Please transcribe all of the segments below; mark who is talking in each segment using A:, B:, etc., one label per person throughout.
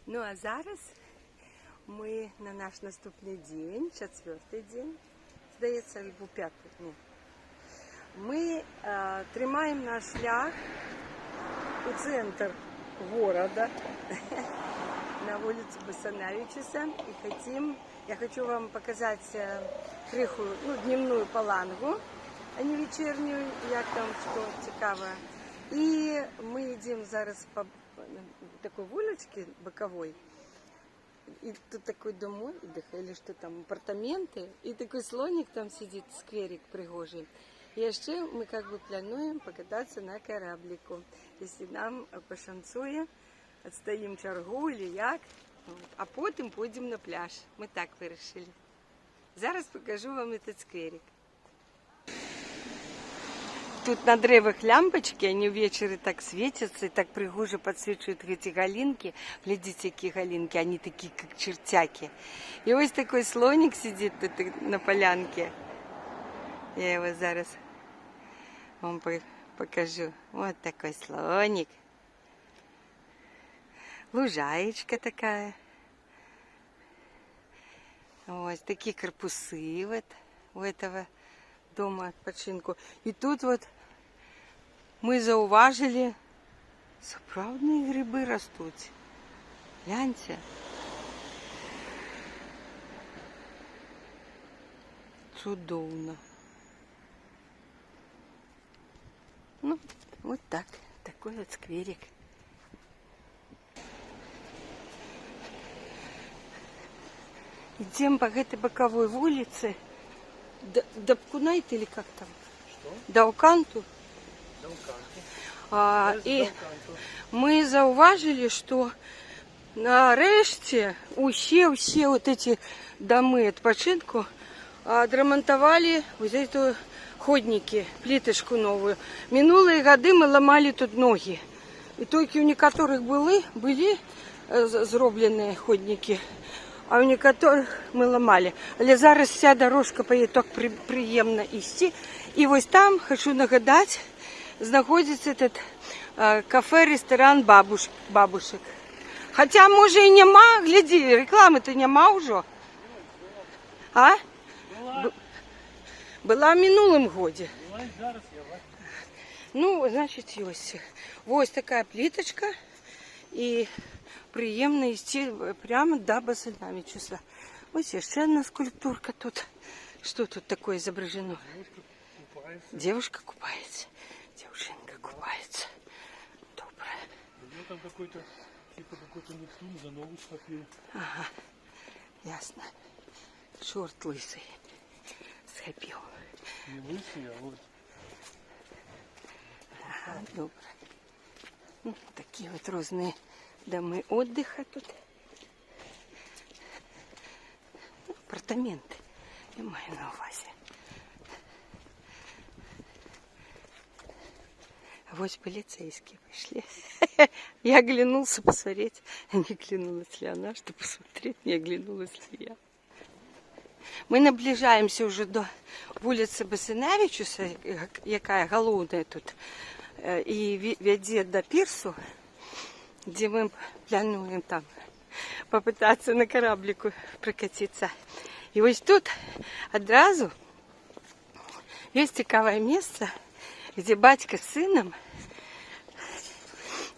A: Ну а зараз ми на наш наступний день, четвертий день, здається, або п'ятий. Ні. Ми тримаємо наш шлях у центр города, на вулицю Басанавичуса. И я хочу вам показать криху, дневную палангу, а не вечернюю, як там що цікаво. І ми йдемо зараз по такой вуличке боковой. И тут такой домой, или что там, апартаменты, и такой слоник там сидит, скверик пригожий. И ще мы как бы плануем покататься на кораблику. Если нам пошанцує, отстоим чергу или як, а потім пойдем на пляж. Мы так вирішили. Зараз покажу вам этот скверик. Тут на древах лямпочки, они ввечері так светятся и так пригоже подсвечивают эти галинки. Глядите, какие галинки, они такие, как чертяки. И вот такой слоник сидит тут на полянке. Я его зараз вам покажу. Вот такой слоник. Лужаечка такая. Вот такие корпусы вот у этого дома відпочинку. І тут от ми зауважили, справжні гриби ростуть. Гляньте. Чудовно. Ну, вот так. Такой вот скверик. Идем по этой боковой улице. Дапкунайт или как там?
B: Что?
A: Дауканту.
B: Дауканту.
A: І ми зауважили, що нарешті усі вот эти доми відпочинку отремонтовали вот эти ходники, плиточку новую. Минулые годы мы ломали тут ноги. И только у некоторых были зроблені ходники, а у некоторых ми ламали. Але зараз вся дорожка поїде, так приємно йти. І ось там, хочу нагадати, знаходиться этот кафе-ресторан бабушек. Хоча, може, і нема, гляди, реклами-то нема вже. А? Була в минулому годі. Ну, значить, ось така плиточка. І приємно йти прямо до Басанавичуса. Ось ще одна скульптурка тут. Что тут такое изображено? Девушка купается. Девушенька купается. Добрая.
B: Там какой-то, типа какой-то Нептун за ногу схватил.
A: Ага, ясно. Шорт лысый схопил.
B: Не лысый, а вот.
A: Ага, добре. Ну, такие вот разные дома отдыха тут. Апартаменты. Я маю на увазі. А вот полицейские пришли. Я оглянулся посмотреть. Не оглянулась ли она, что посмотреть, не оглянулась ли я. Мы наближаемся уже до вулиці Басанавичуса, яка головна тут, і веде до пірсу, где мы плануем там попытаться на кораблику прокатиться. И вот тут одразу есть цікаве место, где батько з сином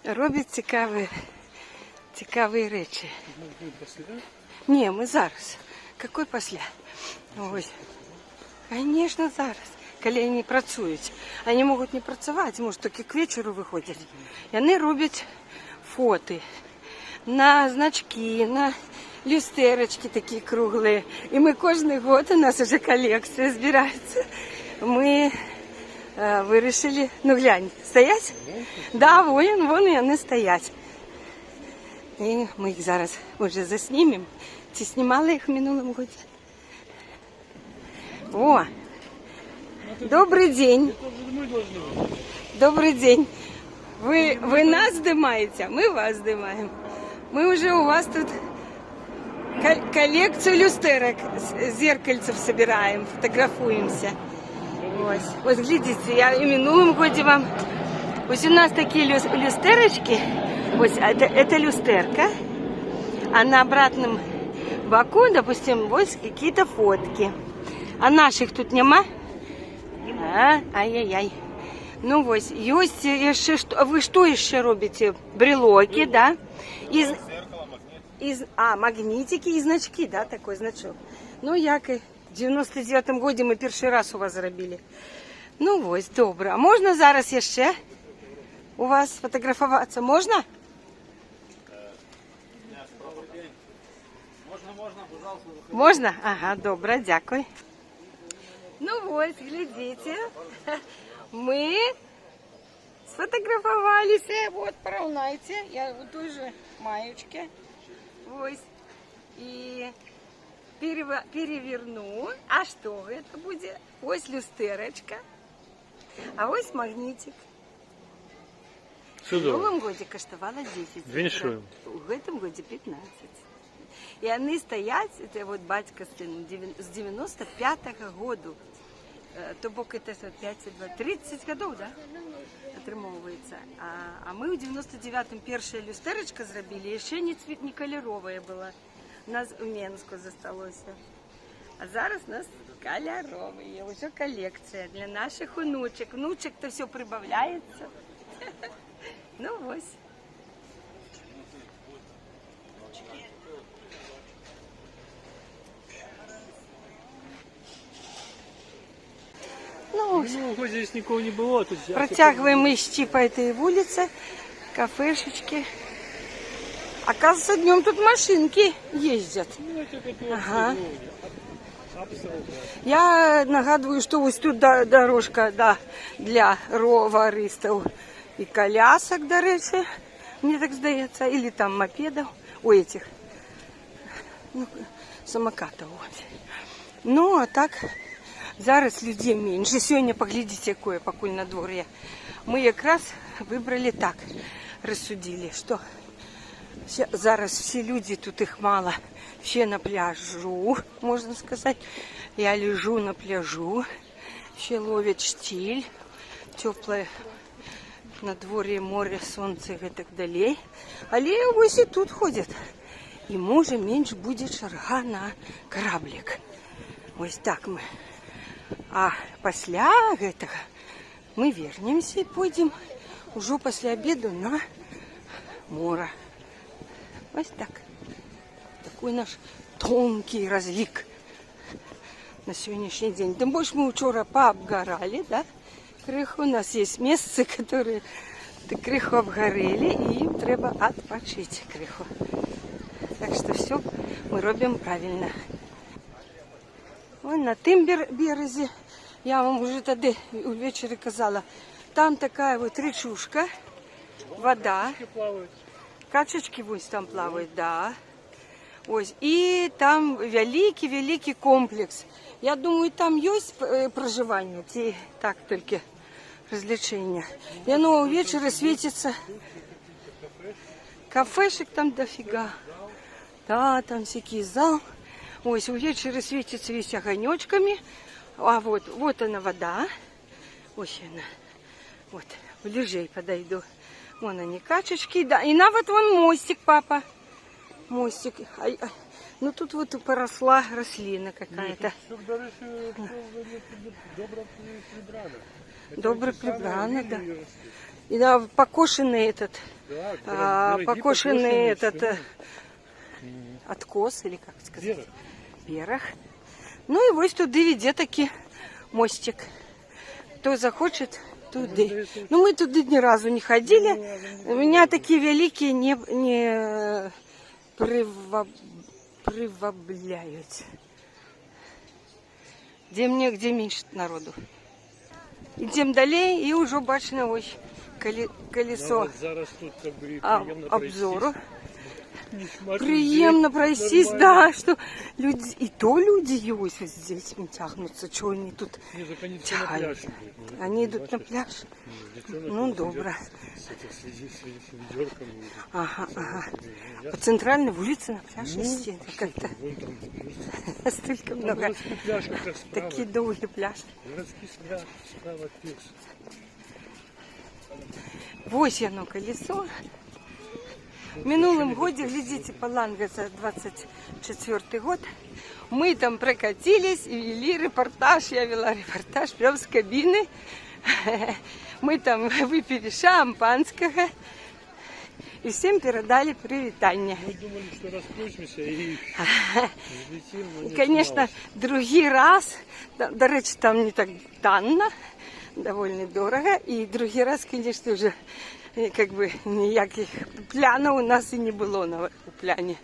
A: роблять цікаві речі. Ні, ми зараз. Какой після? Ось. Конечно, зараз. Коли вони працюють. Вони можуть не працювати, може тільки к вечору виходять. І вони роблять фото на значки, на люстерочки такі круглі. І ми кожен год, у нас вже колекція збирається. Ми вирішили, ну глянь, стоять? Да, вон і вони стоять. І ми їх зараз вже заснімемо. Ці знімали їх в минулому році. О! Добрый день. Добрый день. Вы нас здымаете, а мы вас здымаем. Мы уже у вас тут коллекцию люстерок, зеркальцев собираем, фотографуемся. Вот глядите, я в минулом году вам... Вот у нас такие люстерочки. Вот это люстерка. А на обратном боку, допустим, вот какие-то фотки. А наших тут нема? Ай-яй-яй. Ну ось, ось ще, ви що ще робите? Брелоки, да? Магнитики і значки, да, такой значок. Ну, як і в 99-му году ми перший раз у вас зробили. Ну ось, добре. А можна зараз ще у вас фотографуватися? Можна? Можна? Ага, добре, дякую. Ну ось, глядите, мы сфотографовались. Вот, поравняйте, я в той же маечке. Ось. И переверну. А что это будет? Ось люстерочка. А ось магнитик. В минулому году коштовала 10.
B: Віншуємо.
A: В этом году 15. И они стоят, это вот батька сын, с 95-го года. То бок это 30 годов, да? Атрымоўваецца. А мы ў 99-м першая люстэрачка зрабілі, яшчэ не каляровая была. У нас у Менску засталося. А зараз у нас каляровые. Уже коллекция для наших внучек. Внучек-то все прибавляется. Ну вот. Ну,
B: Ну, здесь никого не было. Тут
A: протягиваем ищи по этой улице, кафешечки. Оказывается, днем тут машинки ездят.
B: Ну, это как
A: Ага.
B: Абсолютно.
A: Я нагадываю, что ось тут дорожка, да, для роваристов и колясок, до речі, мне так здається, или там мопедов, у этих, ну, самокатов. Вот. Ну, а так, зараз людей меньше. Сегодня, поглядите, какое покуль на дворе. Мы как раз выбрали так, рассудили, что зараз все люди, тут их мало, все на пляжу, можно сказать. Я лежу на пляжу, все ловят штиль, теплое на дворе море, солнце и так далее. Але ось и тут ходят. И може меньше будет шарга на кораблик. Ось так мы. А пасля гэтага мы вернемся и пойдем уже после обеда на море. Ось так. Такой наш тонкий разлик на сегодняшний день. Тем больше мы вчера пообгорали, да? Крыху. У нас есть места, которые крыху обгорели, и им треба отпочить крыху. Так что все мы робим правильно. Вон на тим березі, я вам уже тоді увечері казала, там такая вот речушка, вода.
B: Плавают.
A: Качечки ось там плавають, да. Ось. І там великий комплекс. Я думаю, там є проживання, ті так тільки розвлечення. І воно увечері світиться. Кафешек там дофига. Да, там всякий зал. Ось, увечері світиться весь огонечками. А вот она вода. Ось она. Вот, ближе подойду. Вон они, качечки, да. И на вот вон мостик, папа. Мостик. Ну тут вот поросла рослина какая-то. Добре прибрано, да. И да, покошенный этот, покошенный этот откос, или как сказать? Берег. Ну и вот туди веде таки мостик. Кто захочет, туди. Ну мы туди ни разу не ходили. Меня такие великие не привабляют. Где меньше народу. Идем далее и уже бачно ось колесо обзору. Приємно пройтись, да, что люди, и то люди есть вот здесь тягнутся, что они тут тягают. Они идут на пляж? Ну, добро. Ага. По центральной улице на пляж идти, как-то столько много. Такие долгие пляжи. Вот оно колесо. В минулом году, глядите, Паланга за 24 год, мы там прокатились и вели репортаж, я вела репортаж прямо с кабины. Мы там выпили шампанского и всем передали привитание.
B: Мы думали, что расплющимся и взлетим, но
A: И,
B: не
A: конечно,
B: оказалось.
A: другий раз, до речі, там не так танно, довольно дорого. И другий раз, конечно, уже как бы никаких плянов у нас и не было на пляне.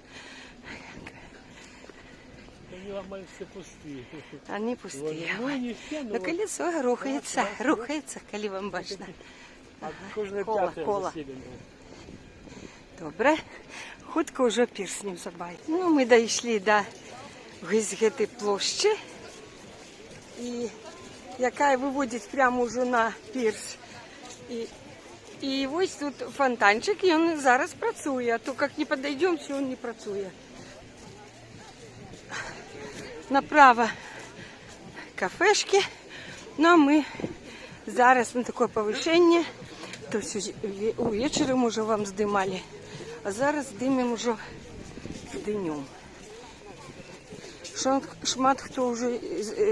B: Они нормально все пустые.
A: Они пустые.
B: Ну, не все, но
A: Но колесо рухається, коли вам бачно.
B: кожне
A: Кола,
B: п'яте
A: кола.
B: заселено.
A: Добре. Хутко вже пірснем забавить. Ну, ми дійшли до цієї площі, і яка виводить прямо вже на пірс. І ось тут фонтанчик, і він зараз працює, а то як не підійдемо, то він не працює. Направо кафешки, ну а ми зараз на таке повищення, то увечері вже вам здимали, а зараз здимемо вже днем. Шмат хто вже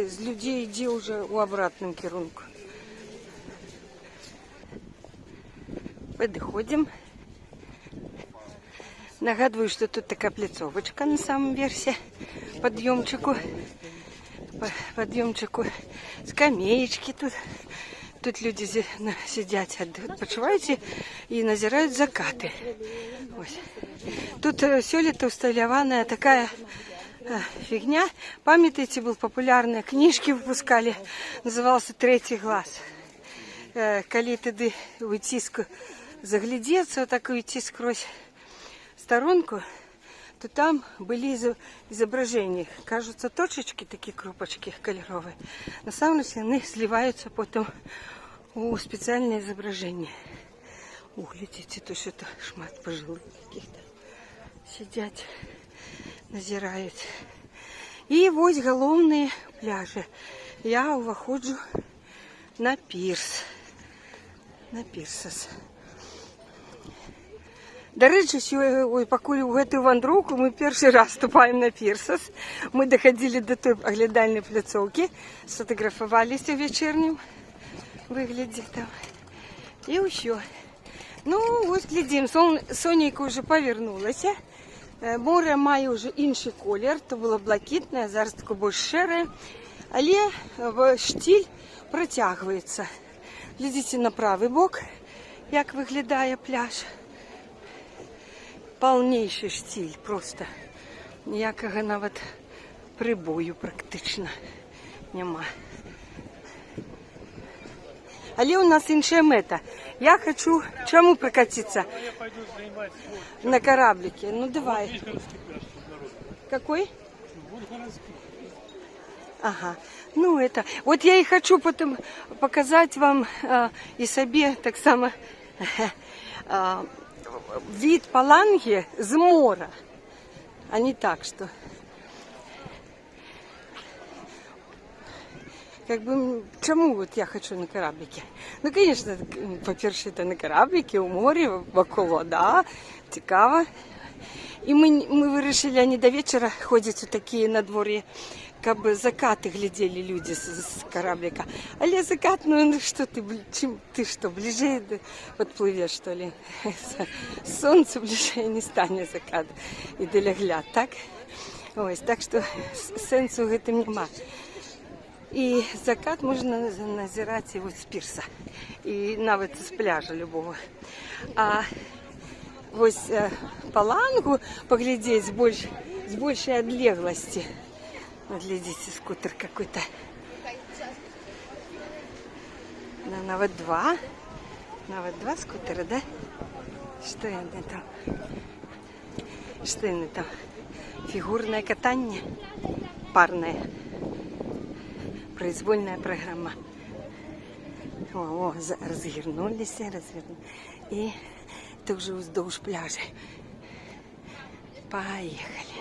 A: з людей йде вже у обратному керунку. Підходимо. Нагадую, що тут така пляцовочка на самому версі, подъемчику, скамеечки тут. Тут люди сидять, відпочивають і назирають закати. Ось. Тут все лето усталявана така фигня. Пам'ятаєте, був популярна, книжки випускали, називався «Третій глаз». Коли туди уйти, заглядеться, отак уйти сквозь сторонку, то там были изображения. Кажутся точечки, такие крупочки кольоровые. На самом деле они сливаются потом у специальное изображение. Глядите, тут что-то шмат пожилых каких-то сидят, назирают. И вот головные пляжи. Я выходжу на пирс. На пирсас. До речі, покуль у гэтую вандроўку мы першы раз ступаем на пірсас. Мы доходили до той оглядальной пляцоўкі, сфотографаваліся ў вечернім выглядзе там. І ўсё. Ну, вот глядзім, сонейка уже павернулася. Море мае уже іншы колер, то было блакітнае, зараз тако больш шэрае. Але штиль працягваецца. Глядзіце на правый бок, як выглядае пляж. Полнейший штиль, просто ніякого навіть прибою практично нема. Але у нас інша мета. Я хочу, чому прокатиться?
B: Я пойду занимать
A: На кораблике. Ну давай.
B: Здесь городский пляж международный.
A: Какой?
B: Вот городский.
A: Ага. Ну это. Вот я и хочу потом показать вам и себе так само вид Паланги з моря, а не так, что как бы, чему вот я хочу на кораблике? Ну, конечно, по-перше, это на кораблике, у моря, вокруг вода, цікаво. І ми вирішили не до вечора ходити такі на дворі, как закати глядели люди с кораблика. Але закат, ну что ты что, ближе подплывешь, что ли? Солнце ближе не стане закат і долягляд, так? Ось, так що сенсу в этом нема. І закат можна назирати от з пірса, і навіть з пляжа любого. А ось Палангу поглядеть с большей отлеглости. Вот глядите, скутер какой-то. Навіть два скутера, да? Что это там? Что это там? Фигурное катание? Парное. Произвольная программа. О, развернулись. И это уже вздовж пляжа. Поехали.